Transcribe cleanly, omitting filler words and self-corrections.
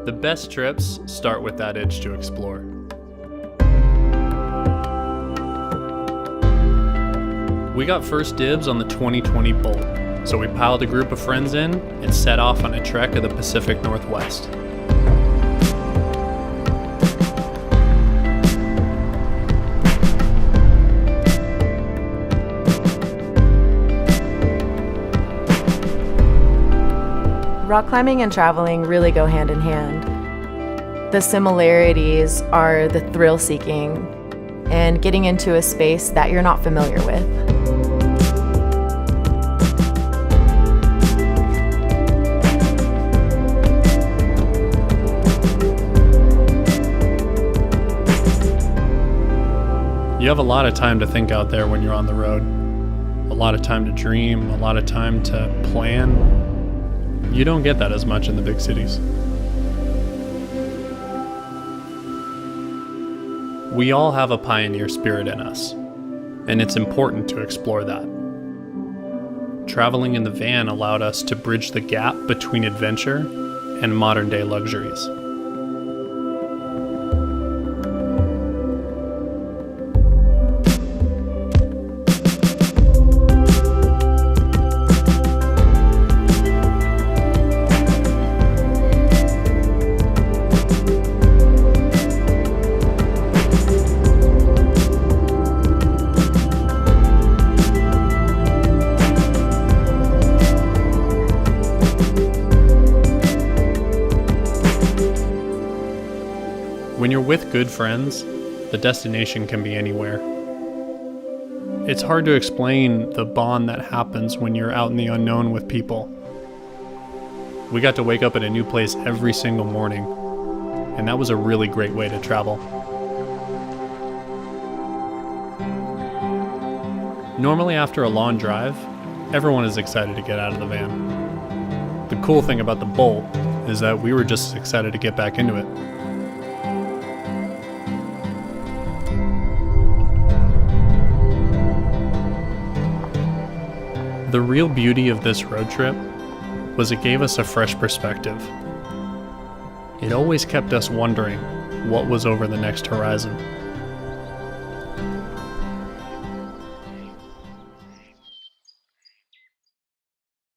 The best trips start with that itch to explore. We got first dibs on the 2020 Boldt, so we piled a group of friends in and set off on a trek of the Pacific Northwest. Rock climbing and traveling really go hand in hand. The similarities are the thrill-seeking and getting into a space that you're not familiar with. You have a lot of time to think out there when you're on the road. A lot of time to dream, a lot of time to plan. You don't get that as much in the big cities. We all have a pioneer spirit in us, and it's important to explore that. Traveling in the van allowed us to bridge the gap between adventure and modern-day luxuries. When you're with good friends, the destination can be anywhere. It's hard to explain the bond that happens when you're out in the unknown with people. We got to wake up at a new place every single morning, and that was a really great way to travel. Normally after a long drive, everyone is excited to get out of the van. The cool thing about the Boldt is that we were just excited to get back into it. The real beauty of this road trip was it gave us a fresh perspective. It always kept us wondering what was over the next horizon.